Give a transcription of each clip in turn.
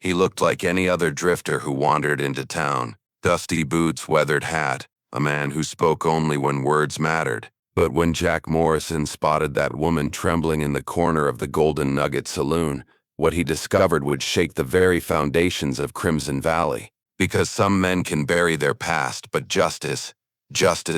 He looked like any other drifter who wandered into town. Dusty boots, weathered hat, a man who spoke only when words mattered. But when Jack Morrison spotted that woman trembling in the corner of the Golden Nugget Saloon, what he discovered would shake the very foundations of Crimson Valley. Because some men can bury their past, but justice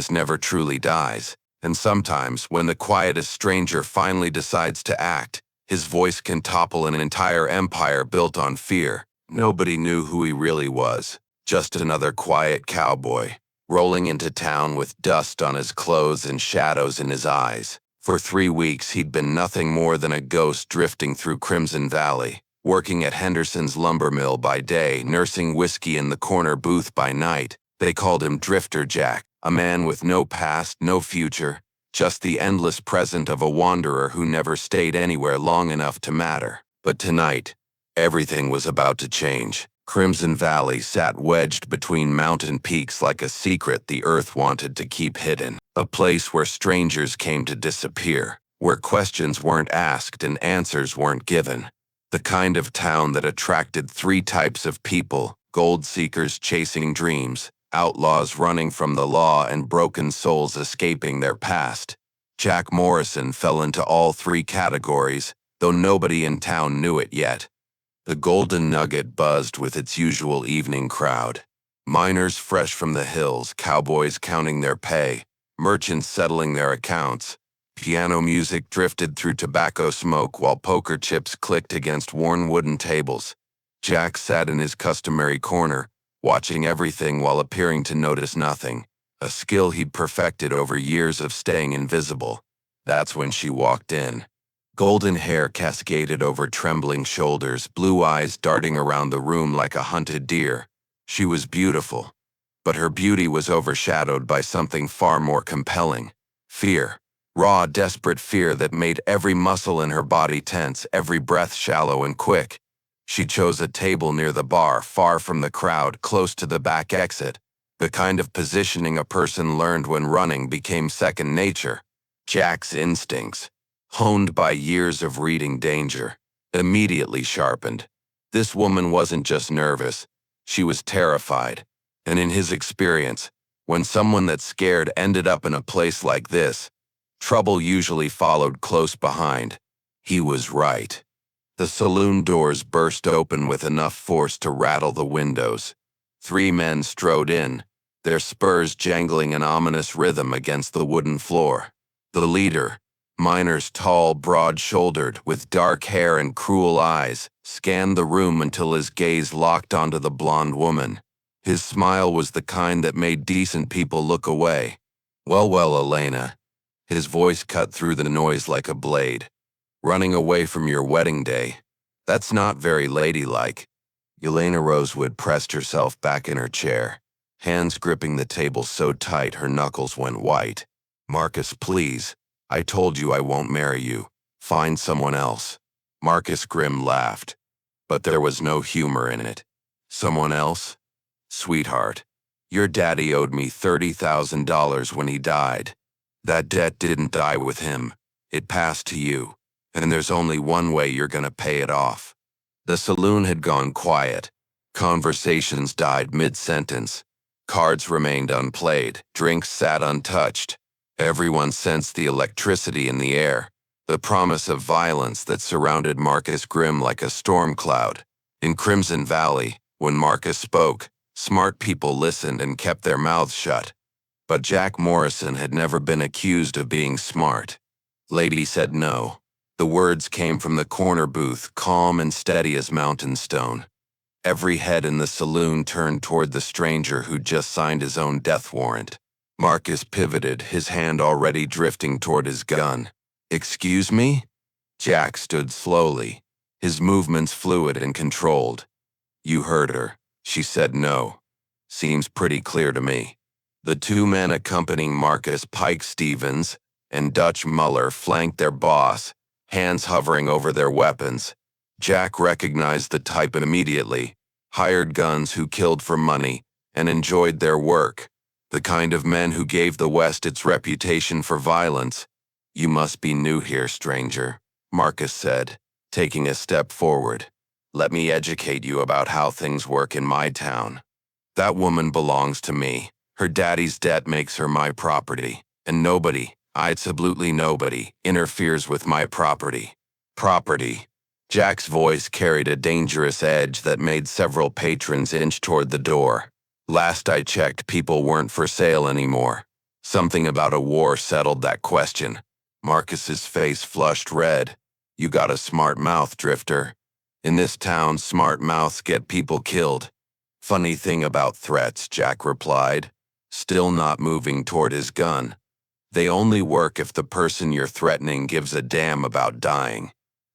never truly dies. And sometimes, when the quietest stranger finally decides to act, his voice can topple an entire empire built on fear. Nobody knew who he really was. Just another quiet cowboy, rolling into town with dust on his clothes and shadows in his eyes. For 3 weeks, he'd been nothing more than a ghost drifting through Crimson Valley, working at Henderson's lumber mill by day, nursing whiskey in the corner booth by night. They called him Drifter Jack, a man with no past, no future, just the endless present of a wanderer who never stayed anywhere long enough to matter. But tonight, everything was about to change. Crimson Valley sat wedged between mountain peaks like a secret the earth wanted to keep hidden. A place where strangers came to disappear, where questions weren't asked and answers weren't given. The kind of town that attracted 3 types of people: gold seekers chasing dreams, outlaws running from the law, and broken souls escaping their past. Jack Morrison fell into all 3 categories, though nobody in town knew it yet. The Golden Nugget buzzed with its usual evening crowd. Miners fresh from the hills, cowboys counting their pay, merchants settling their accounts. Piano music drifted through tobacco smoke while poker chips clicked against worn wooden tables. Jack sat in his customary corner, watching everything while appearing to notice nothing, a skill he'd perfected over years of staying invisible. That's when she walked in. Golden hair cascaded over trembling shoulders, blue eyes darting around the room like a hunted deer. She was beautiful, but her beauty was overshadowed by something far more compelling: fear. Raw, desperate fear that made every muscle in her body tense, every breath shallow and quick. She chose a table near the bar, far from the crowd, close to the back exit, the kind of positioning a person learned when running became second nature. Jack's instincts, honed by years of reading danger, immediately sharpened. This woman wasn't just nervous, she was terrified. And in his experience, when someone that's scared ended up in a place like this, trouble usually followed close behind. He was right. The saloon doors burst open with enough force to rattle the windows. 3 men strode in, their spurs jangling an ominous rhythm against the wooden floor. The leader, Miner's tall, broad-shouldered, with dark hair and cruel eyes, scanned the room until his gaze locked onto the blonde woman. His smile was the kind that made decent people look away. Well, Elena." His voice cut through the noise like a blade. "Running away from your wedding day. That's not very ladylike." Elena Rosewood pressed herself back in her chair, hands gripping the table so tight her knuckles went white. "Marcus, please. I told you I won't marry you. Find someone else." Marcus Grimm laughed, but there was no humor in it. "Someone else? Sweetheart, your daddy owed me $30,000 when he died. That debt didn't die with him. It passed to you. And there's only one way you're gonna pay it off." The saloon had gone quiet. Conversations died mid-sentence. Cards remained unplayed. Drinks sat untouched. Everyone sensed the electricity in the air, the promise of violence that surrounded Marcus Grimm like a storm cloud. In Crimson Valley, when Marcus spoke, smart people listened and kept their mouths shut. But Jack Morrison had never been accused of being smart. Lady said no. The words came from the corner booth, calm and steady as mountain stone. Every head in the saloon turned toward the stranger who'd just signed his own death warrant. Marcus pivoted, his hand already drifting toward his gun. "Excuse me?" Jack stood slowly, his movements fluid and controlled. "You heard her. She said no. Seems pretty clear to me." The 2 men accompanying Marcus, Pike Stevens and Dutch Muller, flanked their boss, hands hovering over their weapons. Jack recognized the type immediately: hired guns who killed for money and enjoyed their work. The kind of men who gave the West its reputation for violence. "You must be new here, stranger," Marcus said, taking a step forward. Let me educate you about how things work in my town. That woman belongs to me. Her daddy's debt makes her my property. And nobody, absolutely nobody, interferes with my property. Property. Jack's voice carried a dangerous edge that made several patrons inch toward the door. Last I checked, people weren't for sale anymore. Something about a war settled that question. Marcus's face flushed red. You got a smart mouth, Drifter. In this town, smart mouths get people killed. Funny thing about threats, Jack replied, still not moving toward his gun. They only work if the person you're threatening gives a damn about dying.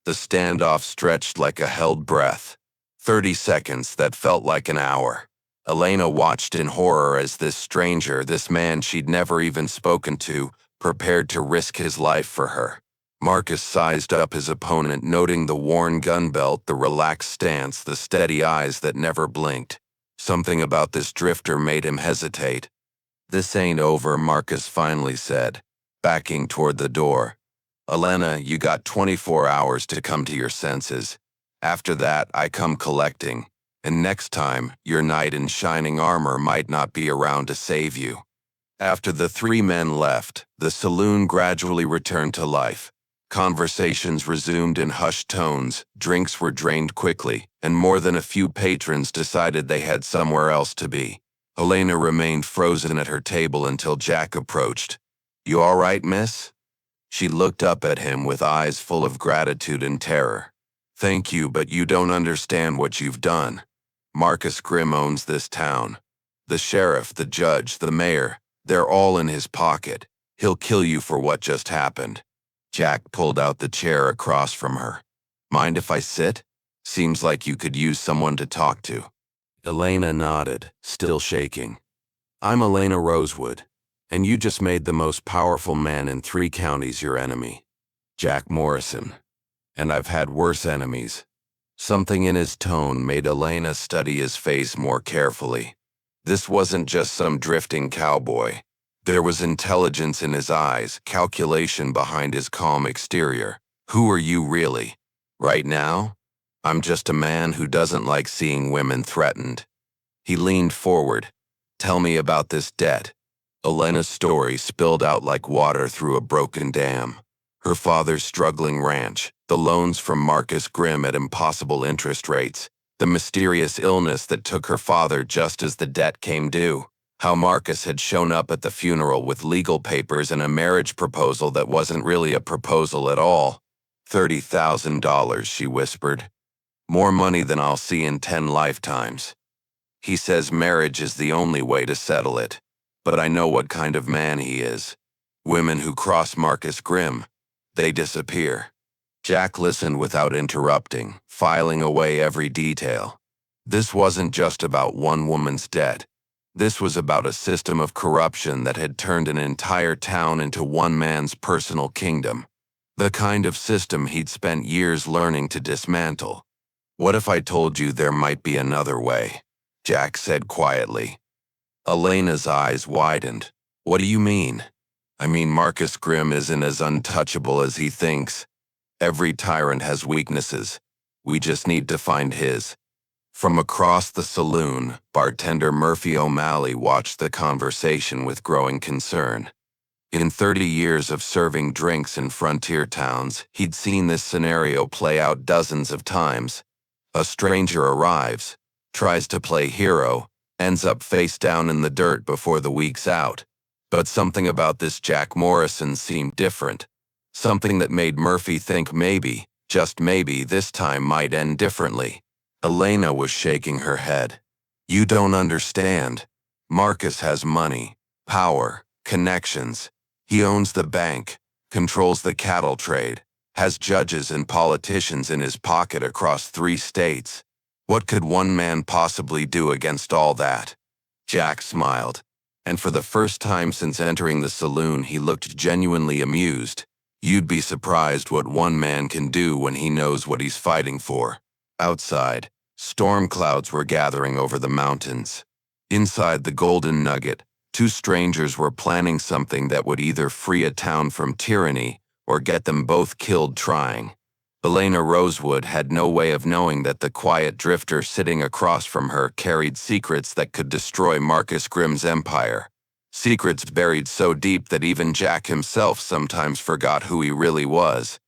The standoff stretched like a held breath. 30 seconds that felt like an hour. Elena watched in horror as this stranger, this man she'd never even spoken to, prepared to risk his life for her. Marcus sized up his opponent, noting the worn gun belt, the relaxed stance, the steady eyes that never blinked. Something about this drifter made him hesitate. This ain't over, Marcus finally said, backing toward the door. Elena, you got 24 hours to come to your senses. After that, I come collecting. And next time, your knight in shining armor might not be around to save you. After the three men left, the saloon gradually returned to life. Conversations resumed in hushed tones, drinks were drained quickly, and more than a few patrons decided they had somewhere else to be. Elena remained frozen at her table until Jack approached. You all right, miss? She looked up at him with eyes full of gratitude and terror. Thank you, but you don't understand what you've done. Marcus Grimm owns this town. The sheriff, the judge, the mayor, they're all in his pocket. He'll kill you for what just happened. Jack pulled out the chair across from her. Mind if I sit? Seems like you could use someone to talk to. Elena nodded, still shaking. I'm Elena Rosewood, and you just made the most powerful man in 3 counties your enemy. Jack Morrison. And I've had worse enemies. Something in his tone made Elena study his face more carefully. This wasn't just some drifting cowboy. There was intelligence in his eyes, calculation behind his calm exterior. Who are you really? Right now? I'm just a man who doesn't like seeing women threatened. He leaned forward. Tell me about this debt. Elena's story spilled out like water through a broken dam. Her father's struggling ranch, the loans from Marcus Grimm at impossible interest rates, the mysterious illness that took her father just as the debt came due. How Marcus had shown up at the funeral with legal papers and a marriage proposal that wasn't really a proposal at all. $30,000, she whispered. More money than I'll see in 10 lifetimes. He says marriage is the only way to settle it. But I know what kind of man he is. Women who cross Marcus Grimm, they disappear. Jack listened without interrupting, filing away every detail. This wasn't just about one woman's debt. This was about a system of corruption that had turned an entire town into one man's personal kingdom. The kind of system he'd spent years learning to dismantle. What if I told you there might be another way? Jack said quietly. Elena's eyes widened. What do you mean? I mean, Marcus Grimm isn't as untouchable as he thinks. Every tyrant has weaknesses. We just need to find his. From across the saloon, bartender Murphy O'Malley watched the conversation with growing concern. In 30 years of serving drinks in frontier towns, he'd seen this scenario play out dozens of times. A stranger arrives, tries to play hero, ends up face down in the dirt before the week's out. But something about this Jack Morrison seemed different. Something that made Murphy think maybe, just maybe, this time might end differently. Elena was shaking her head. You don't understand. Marcus has money, power, connections. He owns the bank, controls the cattle trade, has judges and politicians in his pocket across 3 states. What could one man possibly do against all that? Jack smiled, and for the first time since entering the saloon he looked genuinely amused. You'd be surprised what one man can do when he knows what he's fighting for. Outside, storm clouds were gathering over the mountains. Inside the Golden Nugget, 2 strangers were planning something that would either free a town from tyranny or get them both killed trying. Elena Rosewood had no way of knowing that the quiet drifter sitting across from her carried secrets that could destroy Marcus Grimm's empire. Secrets buried so deep that even Jack himself sometimes forgot who he really was.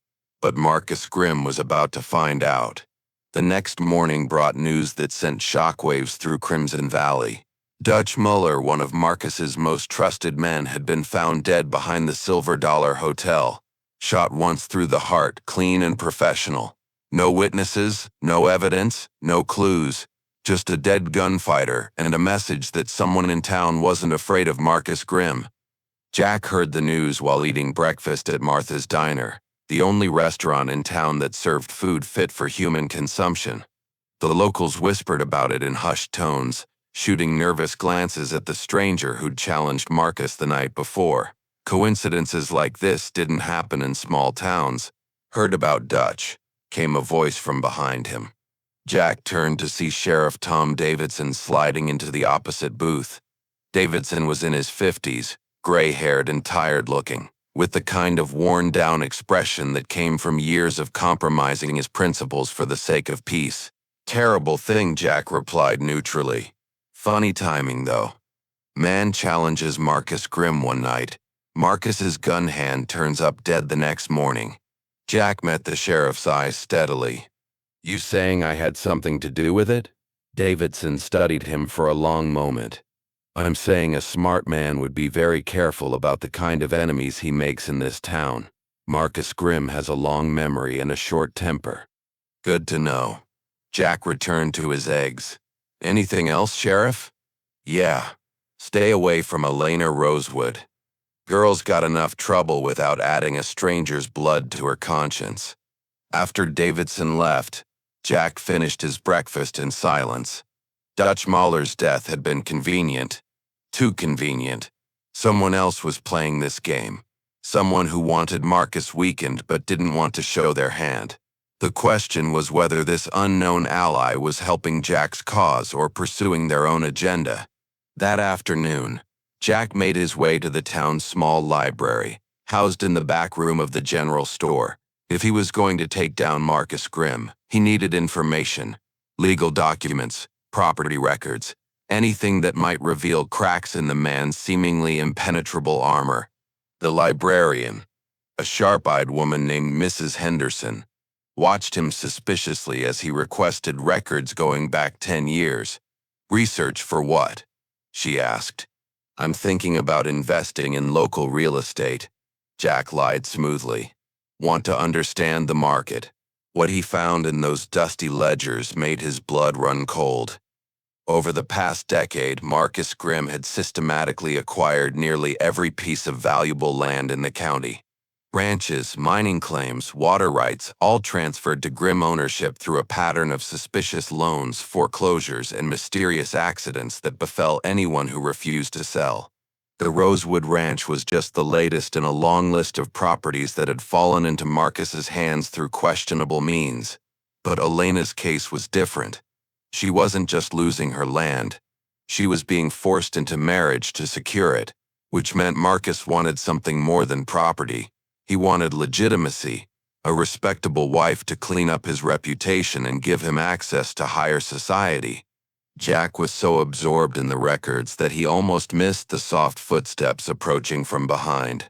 But Marcus Grimm was about to find out. The next morning brought news that sent shockwaves through Crimson Valley. Dutch Muller, one of Marcus's most trusted men, had been found dead behind the Silver Dollar Hotel. Shot once through the heart, clean and professional. No witnesses, no evidence, no clues. Just a dead gunfighter and a message that someone in town wasn't afraid of Marcus Grimm. Jack heard the news while eating breakfast at Martha's Diner, the only restaurant in town that served food fit for human consumption. The locals whispered about it in hushed tones, shooting nervous glances at the stranger who'd challenged Marcus the night before. Coincidences like this didn't happen in small towns. "Heard about Dutch," came a voice from behind him. Jack turned to see Sheriff Tom Davidson sliding into the opposite booth. Davidson was in his 50s, gray-haired and tired-looking, with the kind of worn-down expression that came from years of compromising his principles for the sake of peace. "Terrible thing," Jack replied neutrally. "Funny timing, though. Man challenges Marcus Grimm one night. Marcus's gun hand turns up dead the next morning." Jack met the sheriff's eyes steadily. "You saying I had something to do with it?" Davidson studied him for a long moment. "I'm saying a smart man would be very careful about the kind of enemies he makes in this town. Marcus Grimm has a long memory and a short temper." "Good to know." Jack returned to his eggs. "Anything else, Sheriff?" "Yeah. Stay away from Elena Rosewood. Girl's got enough trouble without adding a stranger's blood to her conscience." After Davidson left, Jack finished his breakfast in silence. Dutch Muller's death had been convenient. Too convenient. Someone else was playing this game. Someone who wanted Marcus weakened but didn't want to show their hand. The question was whether this unknown ally was helping Jack's cause or pursuing their own agenda. That afternoon, Jack made his way to the town's small library, housed in the back room of the general store. If he was going to take down Marcus Grimm, he needed information, legal documents, property records, anything that might reveal cracks in the man's seemingly impenetrable armor. The librarian, a sharp-eyed woman named Mrs. Henderson, watched him suspiciously as he requested records going back 10 years. "Research for what?" she asked. "I'm thinking about investing in local real estate," Jack lied smoothly. "Want to understand the market." What he found in those dusty ledgers made his blood run cold. Over the past decade, Marcus Grimm had systematically acquired nearly every piece of valuable land in the county. Ranches, mining claims, water rights, all transferred to Grimm ownership through a pattern of suspicious loans, foreclosures, and mysterious accidents that befell anyone who refused to sell. The Rosewood Ranch was just the latest in a long list of properties that had fallen into Marcus's hands through questionable means. But Elena's case was different. She wasn't just losing her land. She was being forced into marriage to secure it, which meant Marcus wanted something more than property. He wanted legitimacy, a respectable wife to clean up his reputation and give him access to higher society. Jack was so absorbed in the records that he almost missed the soft footsteps approaching from behind.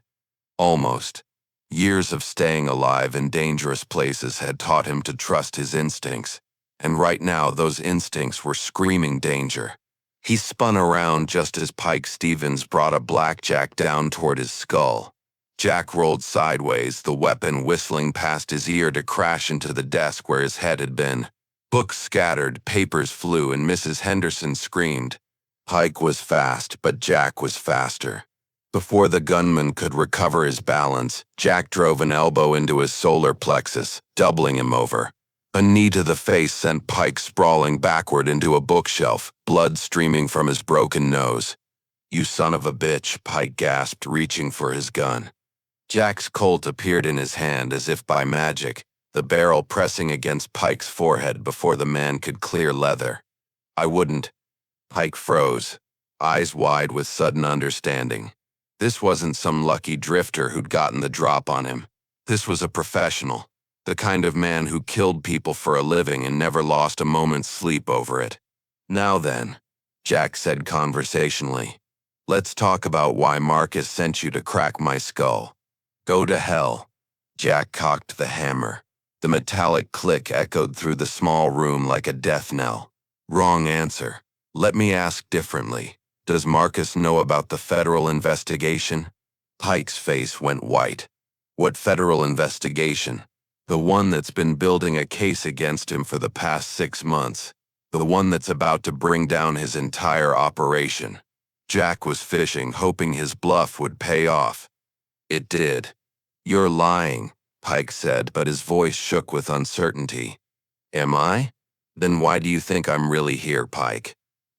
Almost. Years of staying alive in dangerous places had taught him to trust his instincts, and right now those instincts were screaming danger. He spun around just as Pike Stevens brought a blackjack down toward his skull. Jack rolled sideways, the weapon whistling past his ear to crash into the desk where his head had been. Books scattered, papers flew, and Mrs. Henderson screamed. Pike was fast, but Jack was faster. Before the gunman could recover his balance, Jack drove an elbow into his solar plexus, doubling him over. A knee to the face sent Pike sprawling backward into a bookshelf, blood streaming from his broken nose. "You son of a bitch," Pike gasped, reaching for his gun. Jack's Colt appeared in his hand as if by magic, the barrel pressing against Pike's forehead before the man could clear leather. "I wouldn't." Pike froze, eyes wide with sudden understanding. This wasn't some lucky drifter who'd gotten the drop on him. This was a professional. The kind of man who killed people for a living and never lost a moment's sleep over it. Now then, Jack said conversationally, let's talk about why Marcus sent you to crack my skull. Go to hell. Jack cocked the hammer. The metallic click echoed through the small room like a death knell. Wrong answer. Let me ask differently. Does Marcus know about the federal investigation? Pike's face went white. What federal investigation? The one that's been building a case against him for the past 6 months. The one that's about to bring down his entire operation. Jack was fishing, hoping his bluff would pay off. It did. You're lying, Pike said, but his voice shook with uncertainty. Am I? Then why do you think I'm really here, Pike?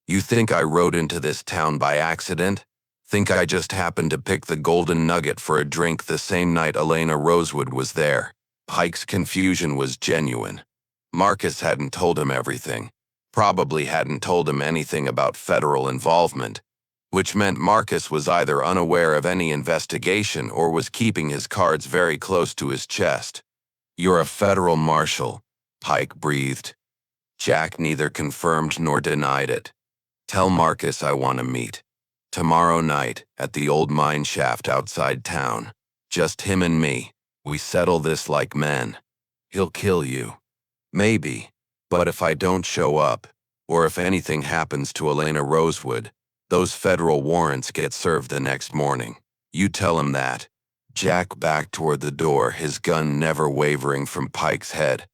You think I rode into this town by accident? Think I just happened to pick the golden nugget for a drink the same night Elena Rosewood was there? Pike's confusion was genuine. Marcus hadn't told him everything. Probably hadn't told him anything about federal involvement, which meant Marcus was either unaware of any investigation or was keeping his cards very close to his chest. You're a federal marshal, Pike breathed. Jack neither confirmed nor denied it. Tell Marcus I want to meet. Tomorrow night, at the old mine shaft outside town. Just him and me. We settle this like men. He'll kill you. Maybe. But if I don't show up, or if anything happens to Elena Rosewood, those federal warrants get served the next morning. You tell him that. Jack backed toward the door, his gun never wavering from Pike's head.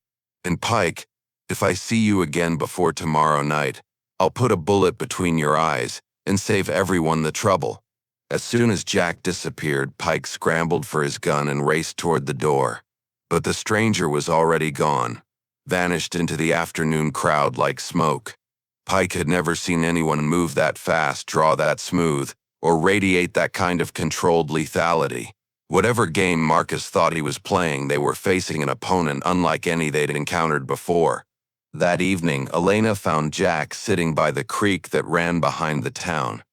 And Pike, if I see you again before tomorrow night, I'll put a bullet between your eyes and save everyone the trouble. As soon as Jack disappeared, Pike scrambled for his gun and raced toward the door. But the stranger was already gone, vanished into the afternoon crowd like smoke. Pike had never seen anyone move that fast, draw that smooth, or radiate that kind of controlled lethality. Whatever game Marcus thought he was playing, they were facing an opponent unlike any they'd encountered before. That evening, Elena found Jack sitting by the creek that ran behind the town.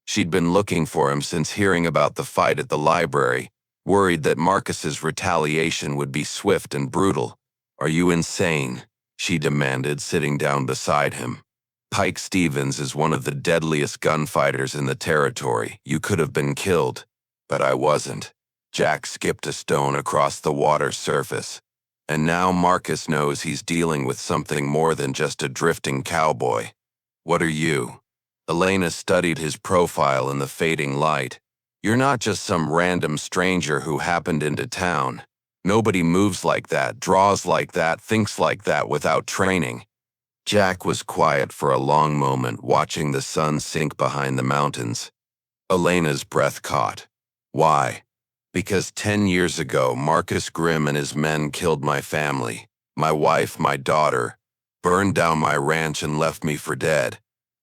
She'd been looking for him since hearing about the fight at the library, worried that Marcus's retaliation would be swift and brutal. Are you insane? She demanded, sitting down beside him. Pike Stevens is one of the deadliest gunfighters in the territory. You could have been killed, but I wasn't. Jack skipped a stone across the water's surface. And now Marcus knows he's dealing with something more than just a drifting cowboy. What are you? Elena studied his profile in the fading light. You're not just some random stranger who happened into town. Nobody moves like that, draws like that, thinks like that without training. Jack was quiet for a long moment, watching the sun sink behind the mountains. Elena's breath caught. Why? Because 10 years ago, Marcus Grimm and his men killed my family, my wife, my daughter, burned down my ranch and left me for dead.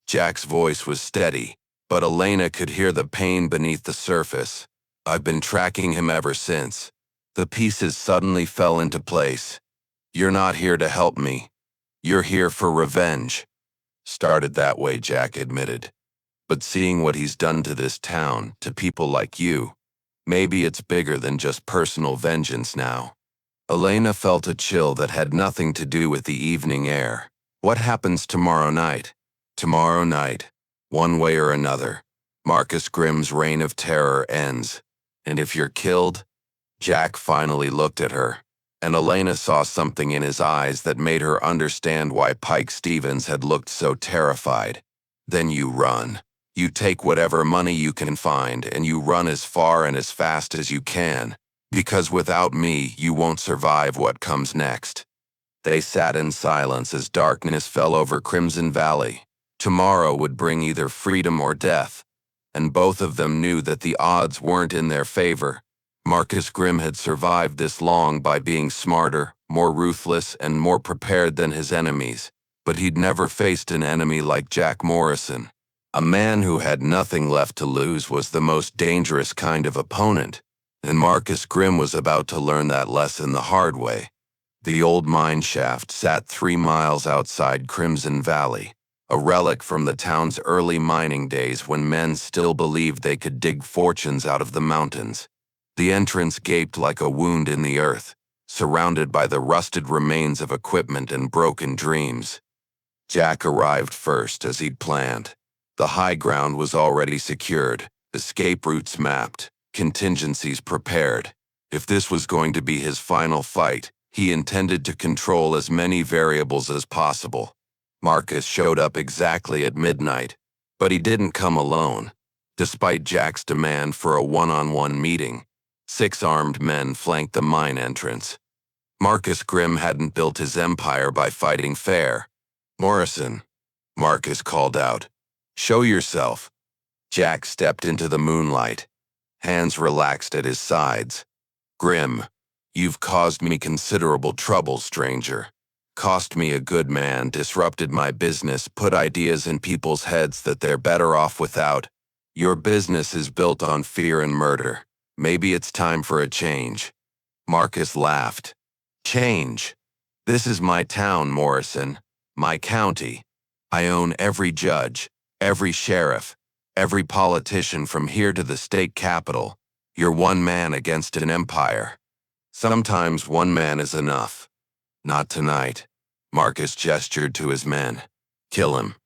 Jack's voice was steady, but Elena could hear the pain beneath the surface. I've been tracking him ever since. The pieces suddenly fell into place. You're not here to help me. You're here for revenge. Started that way, Jack admitted. But seeing what he's done to this town, to people like you, maybe it's bigger than just personal vengeance now. Elena felt a chill that had nothing to do with the evening air. What happens tomorrow night? Tomorrow night, one way or another, Marcus Grimm's reign of terror ends. And if you're killed? Jack finally looked at her, and Elena saw something in his eyes that made her understand why Pike Stevens had looked so terrified. Then you run. You take whatever money you can find and you run as far and as fast as you can, because without me, you won't survive what comes next. They sat in silence as darkness fell over Crimson Valley. Tomorrow would bring either freedom or death, and both of them knew that the odds weren't in their favor. Marcus Grimm had survived this long by being smarter, more ruthless, and more prepared than his enemies, but he'd never faced an enemy like Jack Morrison. A man who had nothing left to lose was the most dangerous kind of opponent, and Marcus Grimm was about to learn that lesson the hard way. The old mine shaft sat 3 miles outside Crimson Valley, a relic from the town's early mining days when men still believed they could dig fortunes out of the mountains. The entrance gaped like a wound in the earth, surrounded by the rusted remains of equipment and broken dreams. Jack arrived first as he'd planned. The high ground was already secured, escape routes mapped, contingencies prepared. If this was going to be his final fight, he intended to control as many variables as possible. Marcus showed up exactly at midnight, but he didn't come alone. Despite Jack's demand for a one-on-one meeting, 6 armed men flanked the mine entrance. Marcus Grimm hadn't built his empire by fighting fair. "Morrison," Marcus called out. "Show yourself." Jack stepped into the moonlight, hands relaxed at his sides. "Grimm, you've caused me considerable trouble, stranger. Cost me a good man, disrupted my business, put ideas in people's heads that they're better off without. Your business is built on fear and murder. Maybe it's time for a change." Marcus laughed. "Change? This is my town, Morrison. My county. I own every judge, every sheriff, every politician from here to the state capitol. You're one man against an empire. Sometimes one man is enough. Not tonight." Marcus gestured to his men. "Kill him."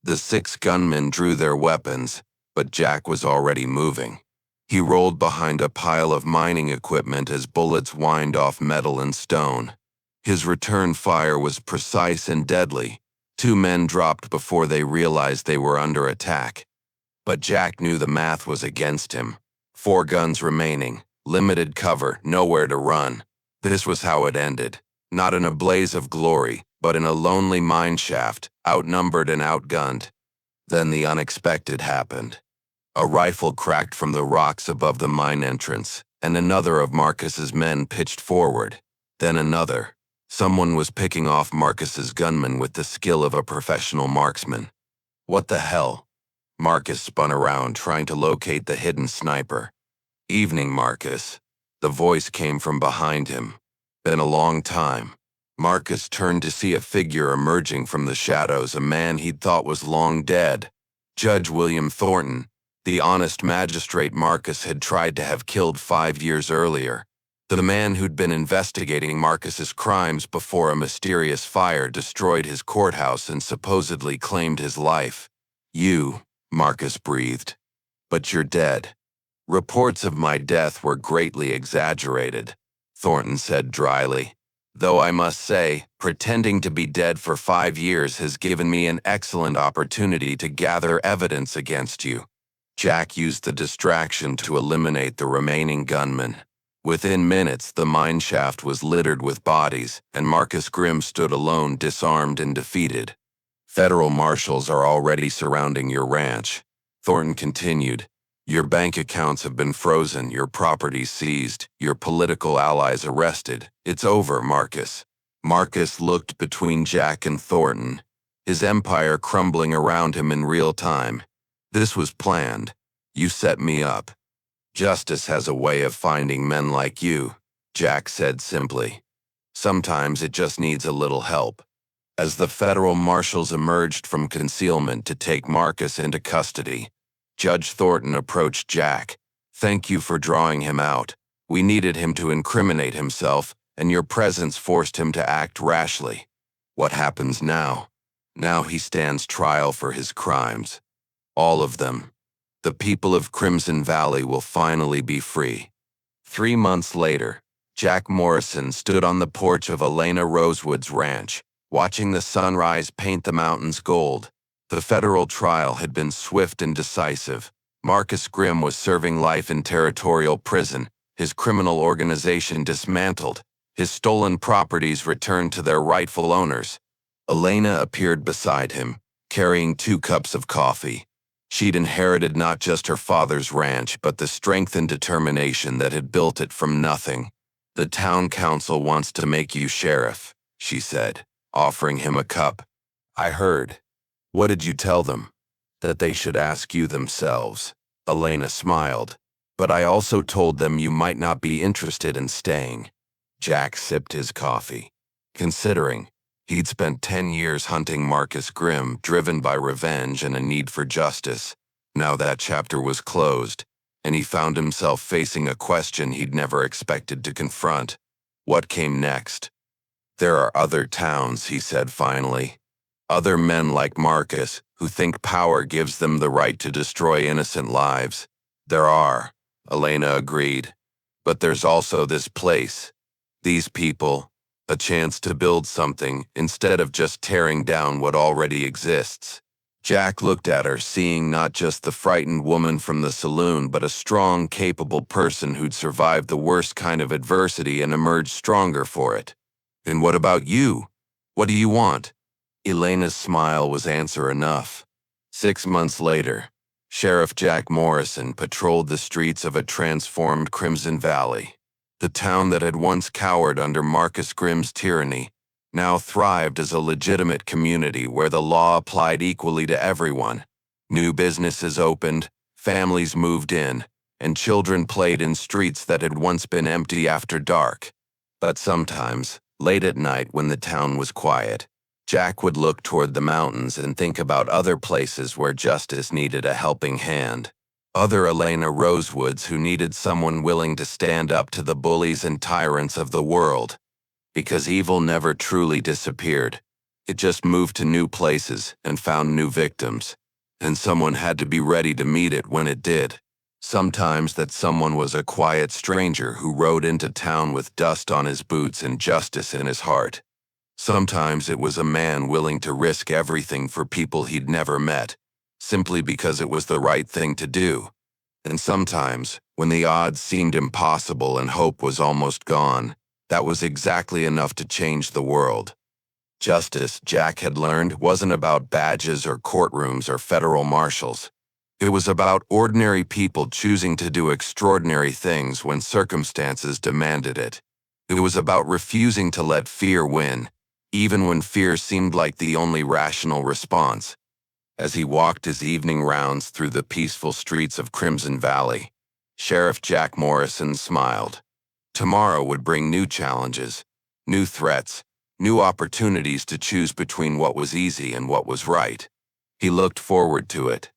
The 6 gunmen drew their weapons, but Jack was already moving. He rolled behind a pile of mining equipment as bullets whined off metal and stone. His return fire was precise and deadly. 2 men dropped before they realized they were under attack. But Jack knew the math was against him. 4 guns remaining, limited cover, nowhere to run. This was how it ended. Not in a blaze of glory, but in a lonely mine shaft, outnumbered and outgunned. Then the unexpected happened. A rifle cracked from the rocks above the mine entrance, and another of Marcus's men pitched forward. Then another. Someone was picking off Marcus's gunman with the skill of a professional marksman. "What the hell?" Marcus spun around, trying to locate the hidden sniper. "Evening, Marcus." The voice came from behind him. "Been a long time." Marcus turned to see a figure emerging from the shadows, a man he'd thought was long dead. Judge William Thornton, the honest magistrate Marcus had tried to have killed 5 years earlier. The man who'd been investigating Marcus's crimes before a mysterious fire destroyed his courthouse and supposedly claimed his life. "You," Marcus breathed. "But you're dead." "Reports of my death were greatly exaggerated," Thornton said dryly. "Though I must say, pretending to be dead for 5 years has given me an excellent opportunity to gather evidence against you." Jack used the distraction to eliminate the remaining gunmen. Within minutes, the mine shaft was littered with bodies, and Marcus Grimm stood alone, disarmed and defeated. "Federal marshals are already surrounding your ranch," Thornton continued. "Your bank accounts have been frozen, your property seized, your political allies arrested. It's over, Marcus." Marcus looked between Jack and Thornton, his empire crumbling around him in real time. "This was planned. You set me up." "Justice has a way of finding men like you," Jack said simply. "Sometimes it just needs a little help." As the federal marshals emerged from concealment to take Marcus into custody, Judge Thornton approached Jack. "Thank you for drawing him out. We needed him to incriminate himself, and your presence forced him to act rashly. What happens now?" "Now he stands trial for his crimes. All of them. The people of Crimson Valley will finally be free." 3 months later, Jack Morrison stood on the porch of Elena Rosewood's ranch, watching the sunrise paint the mountains gold. The federal trial had been swift and decisive. Marcus Grimm was serving life in territorial prison, his criminal organization dismantled, his stolen properties returned to their rightful owners. Elena appeared beside him, carrying 2 cups of coffee. She'd inherited not just her father's ranch, but the strength and determination that had built it from nothing. "The town council wants to make you sheriff," she said, offering him a cup. "I heard." "What did you tell them?" "That they should ask you themselves." Elena smiled. "But I also told them you might not be interested in staying." Jack sipped his coffee. Considering, he'd spent 10 years hunting Marcus Grimm, driven by revenge and a need for justice. Now that chapter was closed, and he found himself facing a question he'd never expected to confront. What came next? There are other towns, he said finally. Other men like Marcus who think power gives them the right to destroy innocent lives. There are, Elena agreed. But there's also this place. These people. A chance to build something instead of just tearing down what already exists. Jack looked at her, seeing not just the frightened woman from the saloon, but a strong, capable person who'd survived the worst kind of adversity and emerged stronger for it. And what about you? What do you want? Elena's smile was answer enough. 6 months later, Sheriff Jack Morrison patrolled the streets of a transformed Crimson Valley. The town that had once cowered under Marcus Grimm's tyranny now thrived as a legitimate community where the law applied equally to everyone. New businesses opened, families moved in, and children played in streets that had once been empty after dark. But sometimes, late at night when the town was quiet, Jack would look toward the mountains and think about other places where justice needed a helping hand. Other Elena Rosewoods who needed someone willing to stand up to the bullies and tyrants of the world. Because evil never truly disappeared. It just moved to new places and found new victims. And someone had to be ready to meet it when it did. Sometimes that someone was a quiet stranger who rode into town with dust on his boots and justice in his heart. Sometimes it was a man willing to risk everything for people he'd never met, simply because it was the right thing to do. And sometimes, when the odds seemed impossible and hope was almost gone, that was exactly enough to change the world. Justice, Jack had learned, wasn't about badges or courtrooms or federal marshals. It was about ordinary people choosing to do extraordinary things when circumstances demanded it. It was about refusing to let fear win, even when fear seemed like the only rational response. As he walked his evening rounds through the peaceful streets of Crimson Valley, Sheriff Jack Morrison smiled. Tomorrow would bring new challenges, new threats, new opportunities to choose between what was easy and what was right. He looked forward to it.